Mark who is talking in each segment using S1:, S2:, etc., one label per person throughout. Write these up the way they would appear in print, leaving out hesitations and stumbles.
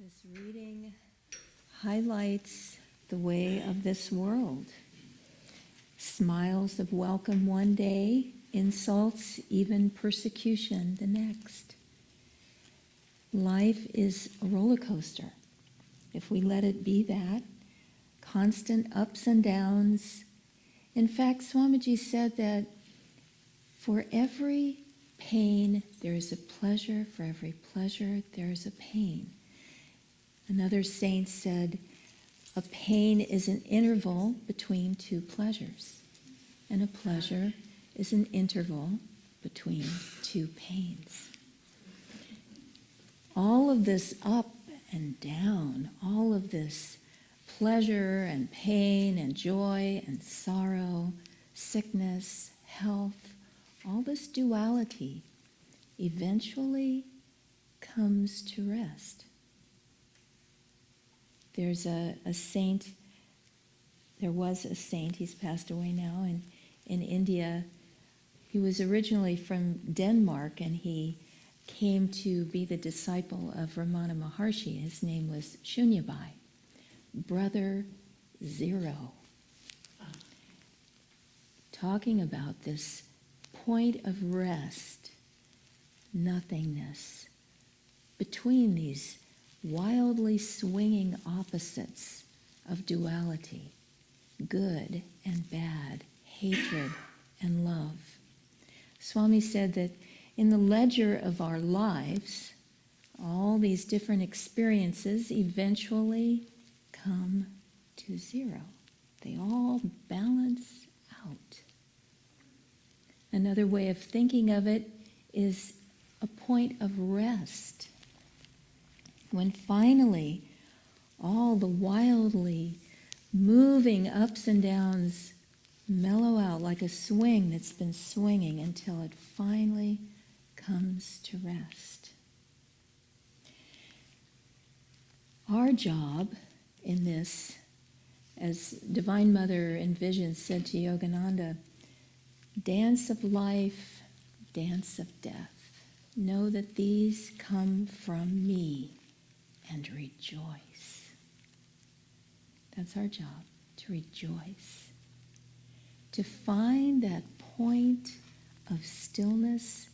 S1: This reading highlights the way of this world. Smiles of welcome one day, insults, even persecution the next. Life is a roller coaster. If we let it be that, constant ups and downs. In fact, Swamiji said that for every pain, there is a pleasure. For every pleasure, there is a pain. Another saint said, a pain is an interval between two pleasures, and a pleasure is an interval between two pains. All of this up and down, all of this pleasure and pain and joy and sorrow, sickness, health, all this duality eventually comes to rest. There's a saint, there was a saint, he's passed away now, in India. He was originally from Denmark, and he came to be the disciple of Ramana Maharshi. His name was Shunyabai, Brother Zero. Talking about this point of rest, nothingness, between these wildly swinging opposites of duality, good and bad, hatred and love. Swami said that in the ledger of our lives, all these different experiences eventually come to zero. They all balance out. Another way of thinking of it is a point of rest. When finally all the wildly moving ups and downs mellow out like a swing that's been swinging until it finally comes to rest. Our job in this, as Divine Mother in vision said to Yogananda, dance of life, dance of death. Know that these come from me. And rejoice. That's our job, to rejoice. To find that point of stillness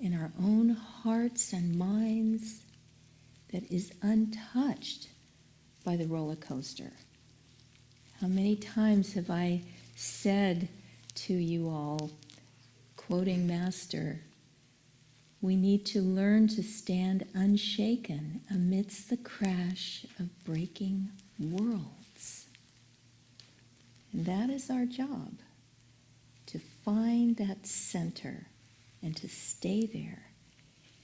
S1: in our own hearts and minds that is untouched by the roller coaster. How many times have I said to you all, quoting Master, we need to learn to stand unshaken amidst the crash of breaking worlds. And that is our job, to find that center and to stay there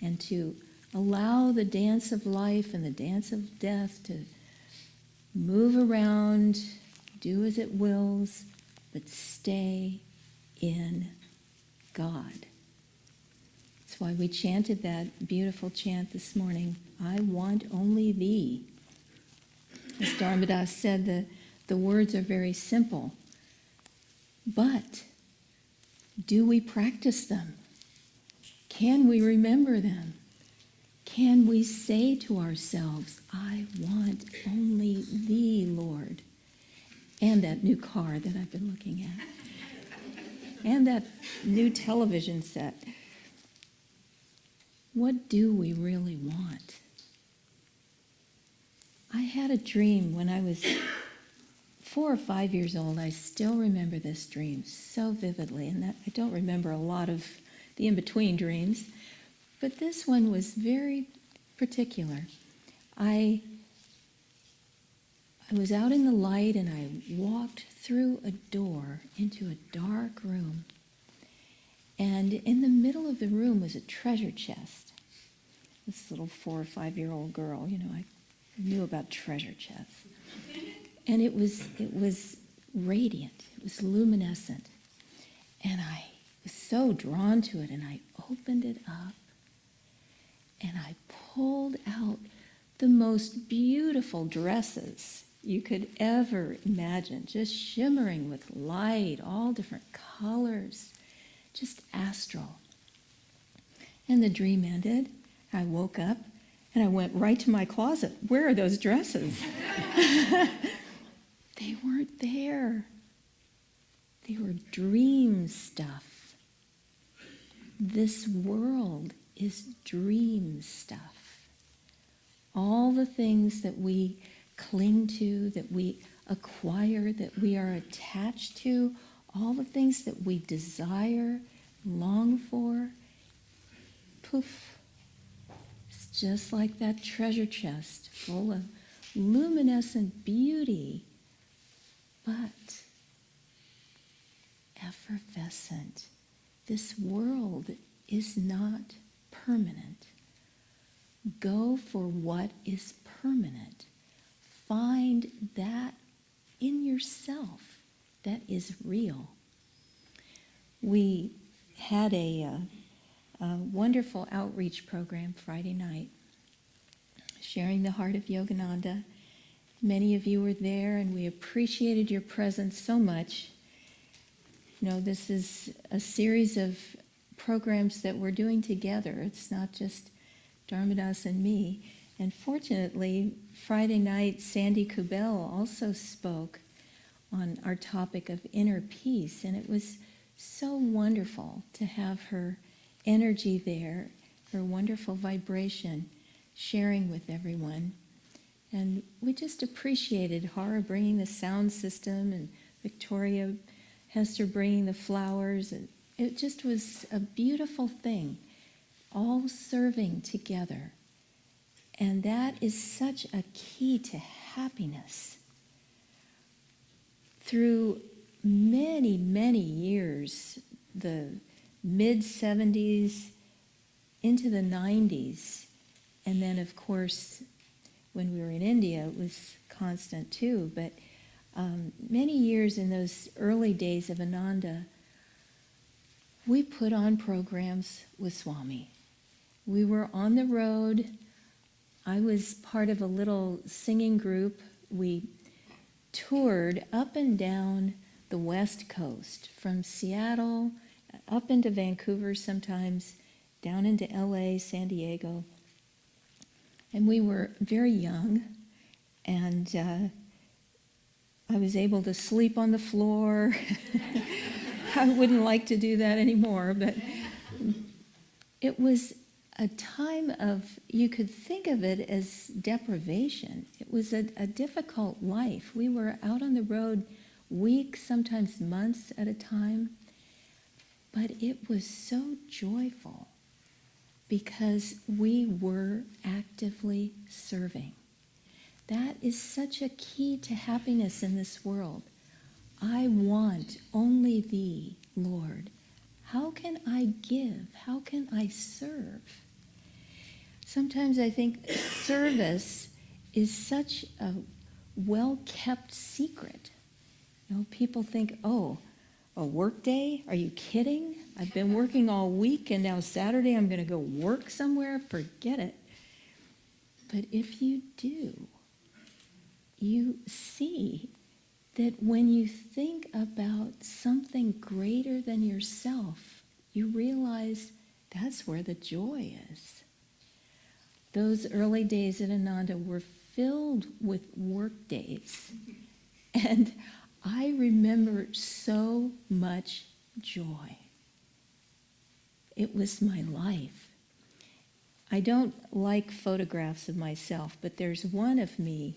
S1: and to allow the dance of life and the dance of death to move around, do as it wills, but stay in God. That's why we chanted that beautiful chant this morning, I want only thee. As Dharmadas said, the words are very simple. But do we practice them? Can we remember them? Can we say to ourselves, I want only thee, Lord? And that new car that I've been looking at. And that new television set. What do we really want? I had a dream when I was 4 or 5 years old. I still remember this dream so vividly, and that I don't remember a lot of the in-between dreams, but this one was very particular. I was out in the light, and I walked through a door into a dark room, and in the middle of the room was a treasure chest. This little 4 or 5 year old girl, I knew about treasure chests. And it was radiant, it was luminescent. And I was so drawn to it, and I opened it up, and I pulled out the most beautiful dresses you could ever imagine, just shimmering with light, all different colors, just astral. And the dream ended. I woke up, And I went right to my closet. Where are those dresses? They weren't there. They were dream stuff. This world is dream stuff. All the things that we cling to, that we acquire, that we are attached to, all the things that we desire, long for, poof. It's just like that treasure chest full of luminescent beauty, but effervescent. This world is not permanent. Go for what is permanent. Find that in yourself that is real. We had a wonderful outreach program Friday night, sharing the heart of Yogananda. Many of you were there, and we appreciated your presence so much. You know, this is a series of programs that we're doing together. It's not just Dharmadas and me. And fortunately, Friday night, Sandy Kubel also spoke on our topic of inner peace, and it was so wonderful to have her energy there, her wonderful vibration, sharing with everyone. And we just appreciated Hara bringing the sound system and Victoria Hester bringing the flowers. And it just was a beautiful thing, all serving together. And that is such a key to happiness. Through many, many years, the mid-70s into the 90s, and then, of course, when we were in India, it was constant too, but many years in those early days of Ananda, we put on programs with Swami. We were on the road. I was part of a little singing group. We toured up and down the West Coast, from Seattle up into Vancouver sometimes, down into LA, San Diego. And we were very young, and I was able to sleep on the floor. I wouldn't like to do that anymore, but it was a time of, you could think of it as deprivation. It was a difficult life. We were out on the road weeks, sometimes months at a time, but it was so joyful because we were actively serving. That is such a key to happiness in this world. I want only Thee, Lord. How can I give? How can I serve? Sometimes I think service is such a well-kept secret. You know, people think, oh, a work day? Are you kidding? I've been working all week, and now Saturday I'm going to go work somewhere? Forget it. But if you do, you see that when you think about something greater than yourself, you realize that's where the joy is. Those early days at Ananda were filled with work days. And I remember so much joy. It was my life. I don't like photographs of myself, but there's one of me.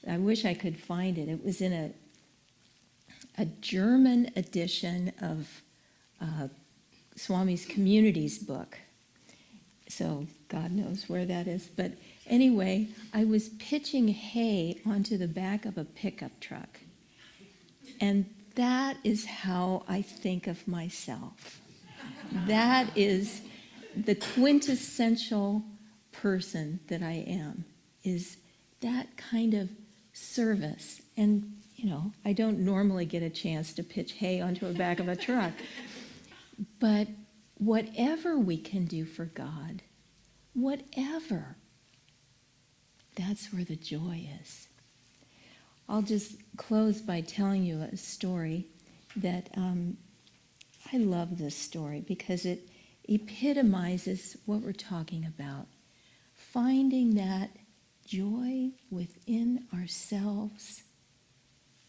S1: I wish I could find it. It was in a German edition of Swami's Communities book. So God knows where that is. But anyway, I was pitching hay onto the back of a pickup truck. And that is how I think of myself. That is the quintessential person that I am, is that kind of service. And, you know, I don't normally get a chance to pitch hay onto the back of a truck. But whatever we can do for God, whatever, that's where the joy is. I'll just close by telling you a story that I love this story because it epitomizes what we're talking about. finding that joy within ourselves,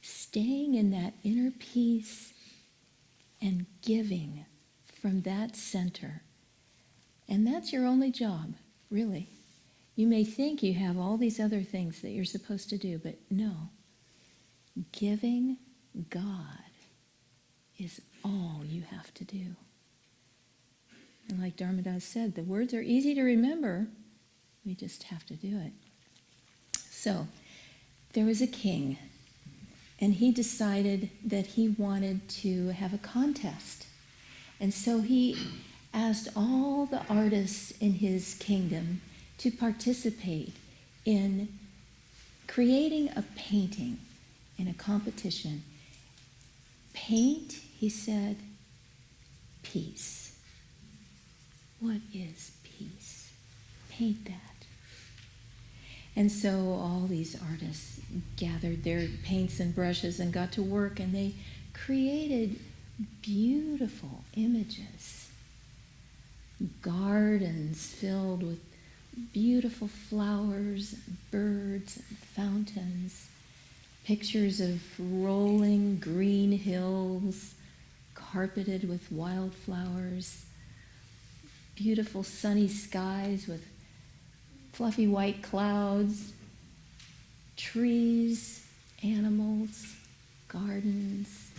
S1: staying in that inner peace, and giving from that center. And that's your only job, really. You may think you have all these other things that you're supposed to do, but no. Giving God is all you have to do. And like Dharmadas said, the words are easy to remember. We just have to do it. So, there was a king, and he decided that he wanted to have a contest. And so he asked all the artists in his kingdom to participate in creating a painting in a competition. Paint, he said, peace. What is peace? Paint that. And so all these artists gathered their paints and brushes and got to work, and they created beautiful images. Gardens filled with beautiful flowers, birds, and fountains. Pictures of rolling green hills, carpeted with wildflowers. Beautiful sunny skies with fluffy white clouds, trees, animals, gardens,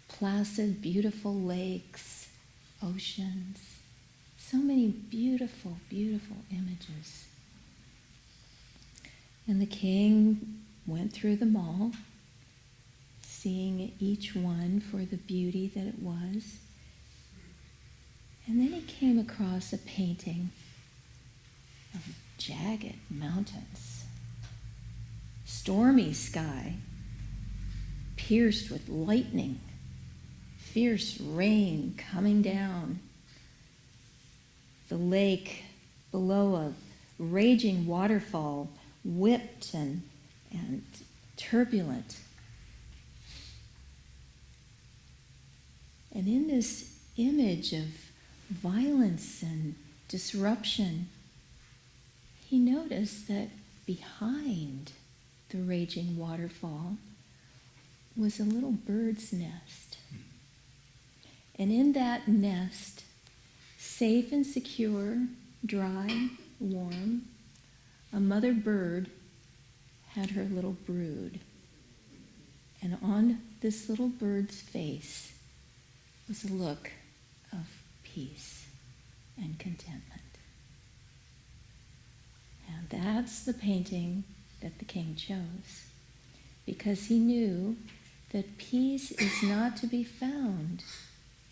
S1: placid, beautiful lakes, oceans. So many beautiful, beautiful images. And the king went through them all, seeing each one for the beauty that it was. And then he came across a painting of jagged mountains, stormy sky, pierced with lightning, fierce rain coming down, the lake below a raging waterfall, whipped and turbulent. And in this image of violence and disruption, he noticed that behind the raging waterfall was a little bird's nest. And in that nest, safe and secure, dry, warm, a mother bird had her little brood. And on this little bird's face was a look of peace and contentment. And that's the painting that the king chose, because he knew that peace is not to be found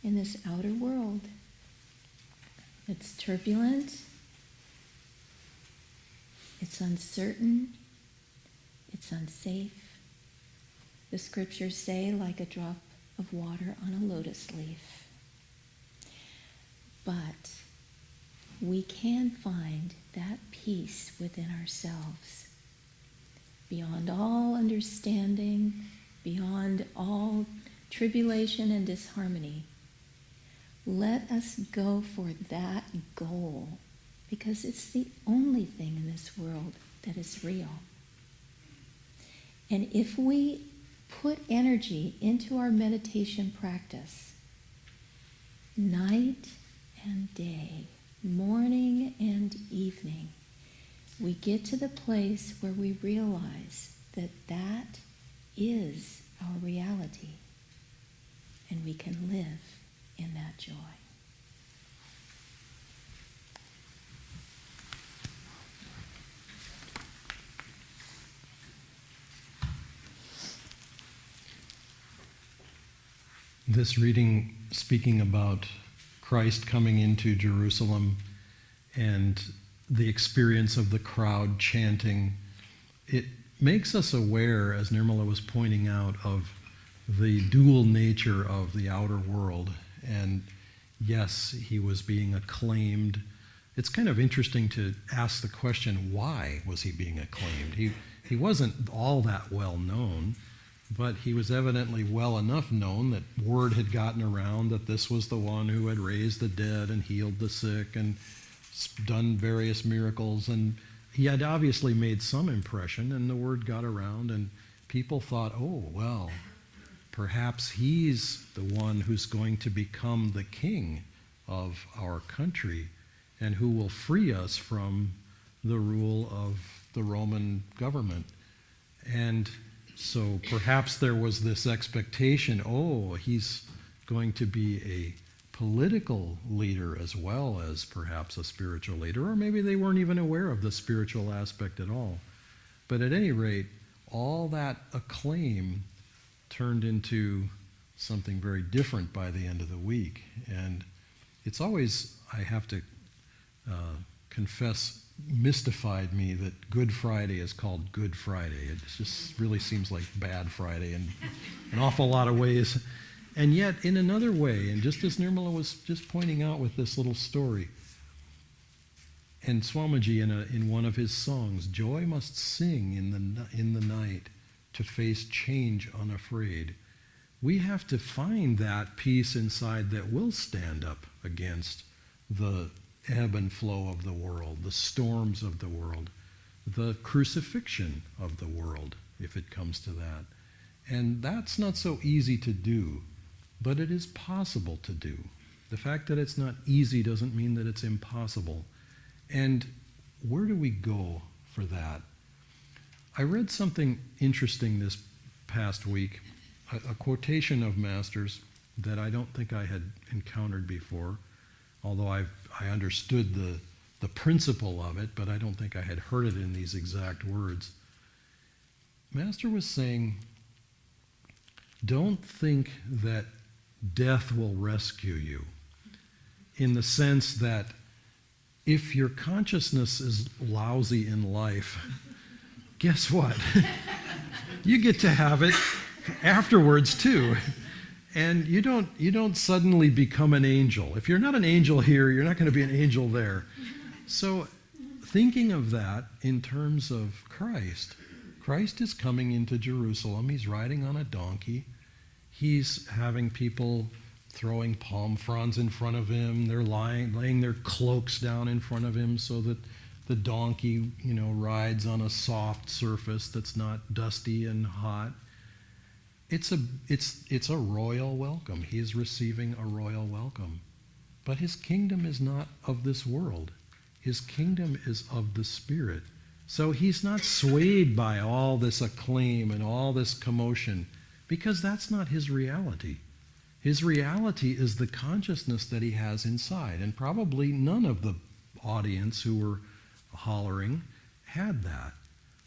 S1: in this outer world. It's turbulent, it's uncertain, it's unsafe. The scriptures say, like a drop of water on a lotus leaf. But we can find that peace within ourselves, beyond all understanding, beyond all tribulation and disharmony. Let us go for that goal, because it's the only thing in this world that is real. And if we put energy into our meditation practice, night and day, morning and evening, we get to the place where we realize that that is our reality, and we can live in that joy.
S2: This reading, speaking about Christ coming into Jerusalem and the experience of the crowd chanting, it makes us aware, as Nirmala was pointing out, of the dual nature of the outer world. And yes, he was being acclaimed. It's kind of interesting to ask the question, why was he being acclaimed? He wasn't all that well known, but he was evidently well enough known that word had gotten around that this was the one who had raised the dead and healed the sick and done various miracles, and he had obviously made some impression, and the word got around, and people thought, oh, well, perhaps he's the one who's going to become the king of our country and who will free us from the rule of the Roman government. And so perhaps there was this expectation, oh, he's going to be a political leader as well as perhaps a spiritual leader, or maybe they weren't even aware of the spiritual aspect at all. But at any rate, all that acclaim turned into something very different by the end of the week. And it's always, I have to confess, mystified me that Good Friday is called Good Friday. It just really seems like Bad Friday in an awful lot of ways. And yet, in another way, and just as Nirmala was just pointing out with this little story, and Swamiji in one of his songs, joy must sing in the night to face change unafraid. We have to find that peace inside that will stand up against the ebb and flow of the world, the storms of the world, the crucifixion of the world, if it comes to that. And that's not so easy to do, but it is possible to do. The fact that it's not easy doesn't mean that it's impossible. And where do we go for that? I read something interesting this past week, a quotation of Master's that I don't think I had encountered before, although I understood the principle of it, but I don't think I had heard it in these exact words. Master was saying, don't think that death will rescue you, in the sense that if your consciousness is lousy in life, guess what? You get to have it afterwards too. And you don't suddenly become an angel. If you're not an angel here, you're not going to be an angel there. So thinking of that in terms of Christ, Christ is coming into Jerusalem. He's riding on a donkey. He's having people throwing palm fronds in front of him. They're laying their cloaks down in front of him so that the donkey, rides on a soft surface that's not dusty and hot. It's a royal welcome. He is receiving a royal welcome. But his kingdom is not of this world. His kingdom is of the Spirit. So he's not swayed by all this acclaim and all this commotion, because that's not his reality. His reality is the consciousness that he has inside. And probably none of the audience who were hollering had that.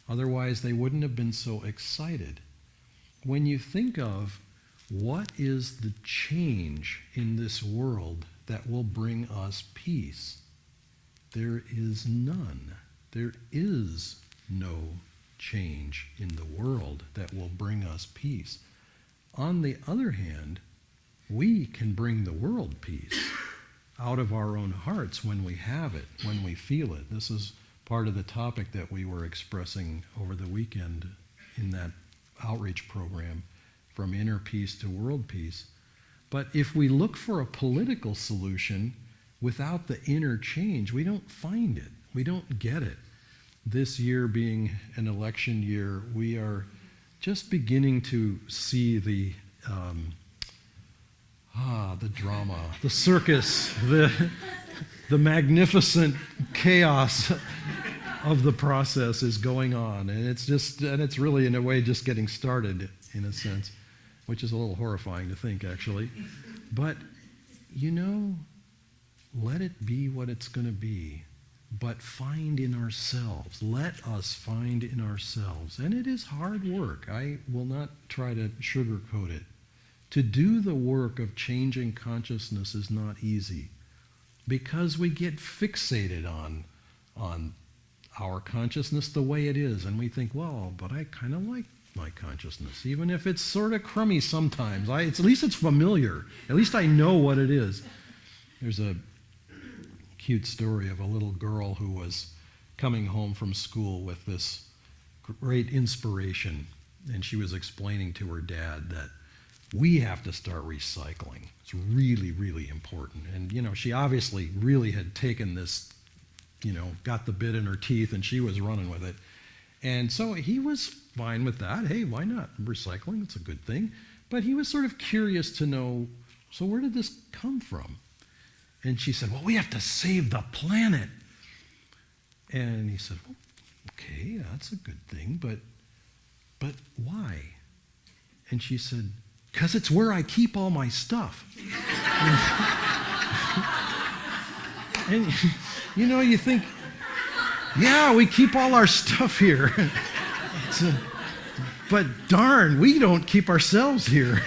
S2: Otherwise, they wouldn't have been so excited. When you think of what is the change in this world that will bring us peace, there is none. There is no change in the world that will bring us peace. On the other hand, we can bring the world peace out of our own hearts when we have it, when we feel it. This is part of the topic that we were expressing over the weekend in that outreach program, from inner peace to world peace. But if we look for a political solution without the inner change, we don't find it. We don't get it. This year being an election year, we are just beginning to see the drama, the circus, the magnificent chaos of the process is going on. And it's really, in a way, just getting started, in a sense, which is a little horrifying to think, actually. But, let it be what it's going to be. But find in ourselves. Let us find in ourselves. And it is hard work. I will not try to sugarcoat it. To do the work of changing consciousness is not easy, because we get fixated on our consciousness the way it is, and we think, well, but I kind of like my consciousness, even if it's sort of crummy sometimes. At least it's familiar. At least I know what it is. There's a cute story of a little girl who was coming home from school with this great inspiration, and she was explaining to her dad that we have to start recycling. It's really, really important. And, she obviously really had taken this got the bit in her teeth and she was running with it. And so he was fine with that. Hey, why not? Recycling, it's a good thing. But he was sort of curious to know, so where did this come from? And she said, well, we have to save the planet. And he said, well, okay, that's a good thing, but why? And she said, because it's where I keep all my stuff. And you think, yeah, we keep all our stuff here. But darn, we don't keep ourselves here.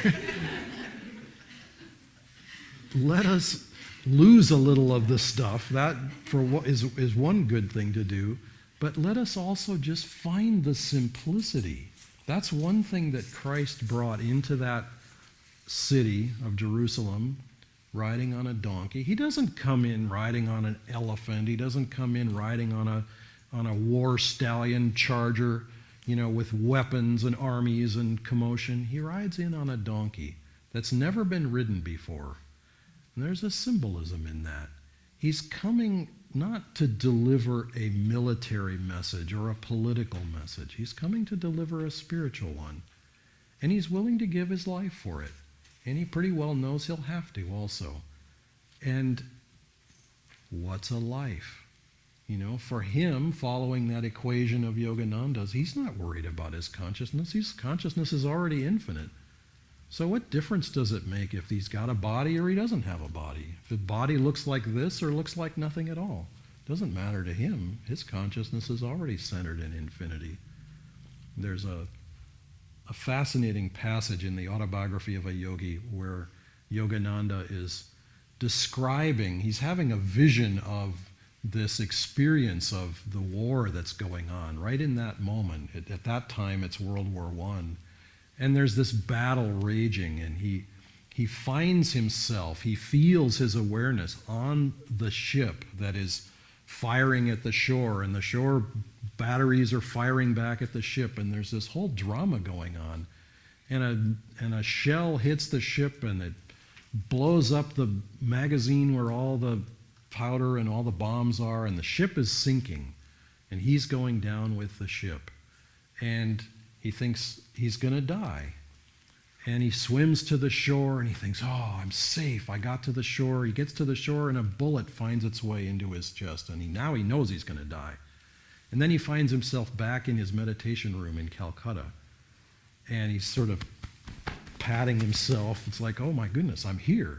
S2: Let us lose a little of the stuff. That for what is one good thing to do. But let us also just find the simplicity. That's one thing that Christ brought into that city of Jerusalem, riding on a donkey. He doesn't come in riding on an elephant. He doesn't come in riding on a war stallion charger, with weapons and armies and commotion. He rides in on a donkey that's never been ridden before. And there's a symbolism in that. He's coming not to deliver a military message or a political message. He's coming to deliver a spiritual one. And he's willing to give his life for it. And he pretty well knows he'll have to also. And what's a life? For him, following that equation of Yogananda's, he's not worried about his consciousness. His consciousness is already infinite. So what difference does it make if he's got a body or he doesn't have a body? If the body looks like this or looks like nothing at all? It doesn't matter to him. His consciousness is already centered in infinity. There's a fascinating passage in the autobiography of a yogi where Yogananda is describing, he's having a vision of this experience of the war that's going on right in that moment. At that time, it's World War I. And there's this battle raging, and he finds himself, he feels his awareness on the ship that is firing at the shore, and the shore batteries are firing back at the ship, and there's this whole drama going on. And a shell hits the ship, and it blows up the magazine where all the powder and all the bombs are, and the ship is sinking, and he's going down with the ship. And he thinks he's going to die. And he swims to the shore, and he thinks, oh, I'm safe. I got to the shore. He gets to the shore, and a bullet finds its way into his chest, and now he knows he's going to die. And then he finds himself back in his meditation room in Calcutta, and he's sort of patting himself. It's like, oh my goodness, I'm here.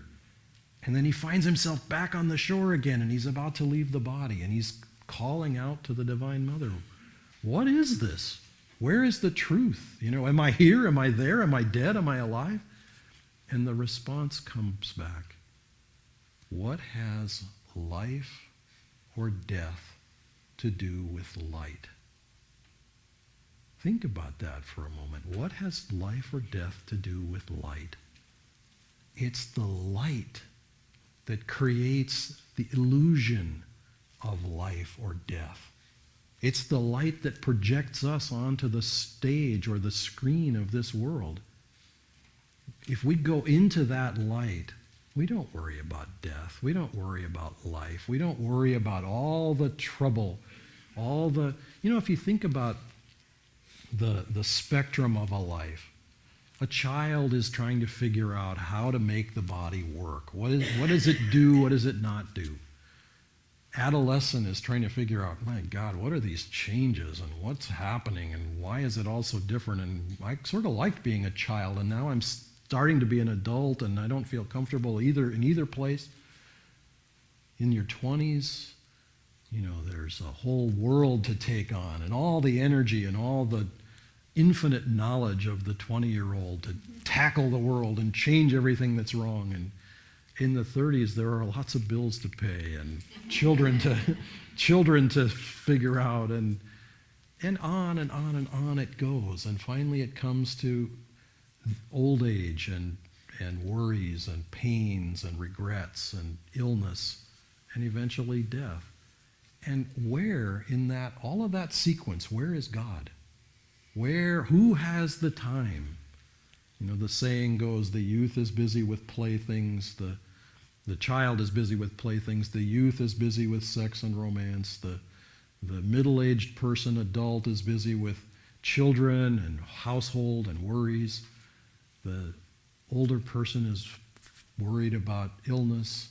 S2: And then he finds himself back on the shore again, and he's about to leave the body, and he's calling out to the Divine Mother, what is this? Where is the truth? Am I here? Am I there? Am I dead? Am I alive? And the response comes back, what has life or death to do with light? Think about that for a moment. What has life or death to do with light? It's the light that creates the illusion of life or death. It's the light that projects us onto the stage or the screen of this world. If we go into that light, we don't worry about death. We don't worry about life. We don't worry about all the trouble, if you think about the spectrum of a life, a child is trying to figure out how to make the body work. What does it do? What does it not do? Adolescent is trying to figure out, my God, what are these changes and what's happening and why is it all so different? And I sort of liked being a child, and now I'm starting to be an adult, and I don't feel comfortable in either place. In your 20s, there's a whole world to take on, and all the energy and all the infinite knowledge of the 20-year-old to tackle the world and change everything that's wrong. And in the 30s, there are lots of bills to pay and children to figure out, and on and on and on it goes. And finally it comes to old age and worries and pains and regrets and illness and eventually death. And where in that, all of that sequence, where is God? Who has the time? The saying goes, the youth is busy with playthings, The child is busy with playthings. The youth is busy with sex and romance. The middle-aged person, adult, is busy with children and household and worries. The older person is worried about illness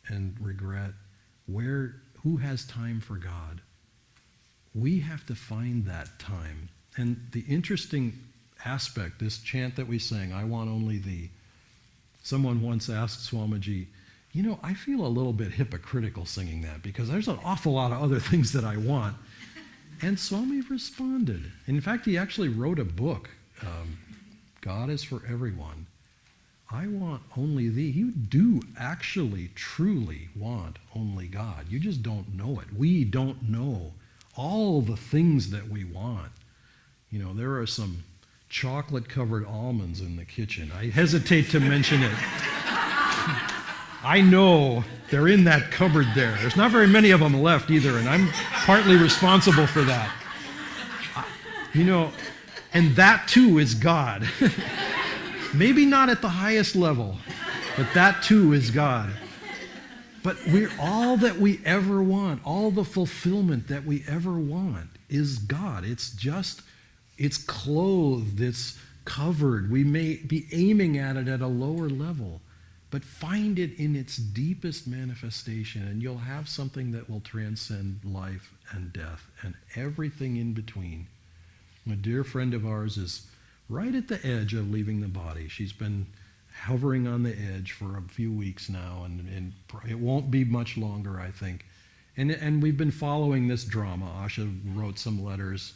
S2: and regret. Who has time for God? We have to find that time. And the interesting aspect, this chant that we sang, I want only thee. Someone once asked Swamiji, I feel a little bit hypocritical singing that because there's an awful lot of other things that I want. And Swami responded. In fact, he actually wrote a book, God is for Everyone. I want only thee. You do actually, truly want only God. You just don't know it. We don't know all the things that we want. There are some chocolate-covered almonds in the kitchen. I hesitate to mention it. I know they're in that cupboard there. There's not very many of them left either, and I'm partly responsible for that. And that too is God. Maybe not at the highest level, but that too is God. But all that we ever want, all the fulfillment that we ever want is God. It's clothed, it's covered. We may be aiming at it at a lower level, but find it in its deepest manifestation, and you'll have something that will transcend life and death and everything in between. A dear friend of ours is right at the edge of leaving the body. She's been hovering on the edge for a few weeks now, and it won't be much longer, I think. And we've been following this drama. Asha wrote some letters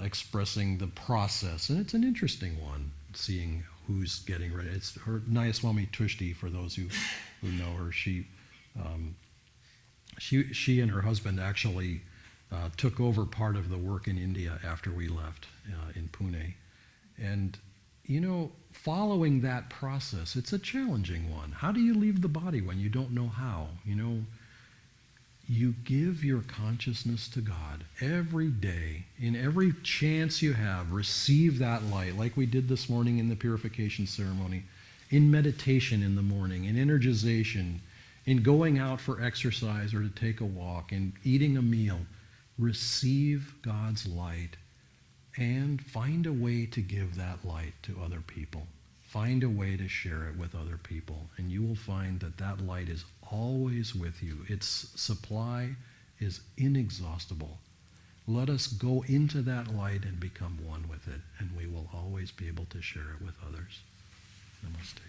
S2: expressing the process, and it's an interesting one, seeing who's getting ready. It's her Nayaswami Tushti, for those who know her. She and her husband actually took over part of the work in India after we left in Pune. And, following that process, it's a challenging one. How do you leave the body when you don't know how? You give your consciousness to God every day. In every chance you have, receive that light, like we did this morning in the purification ceremony, in meditation in the morning, in energization, in going out for exercise or to take a walk, in eating a meal. Receive God's light and find a way to give that light to other people. Find a way to share it with other people, and you will find that light is always with you. Its supply is inexhaustible. Let us go into that light and become one with it, and we will always be able to share it with others. Namaste.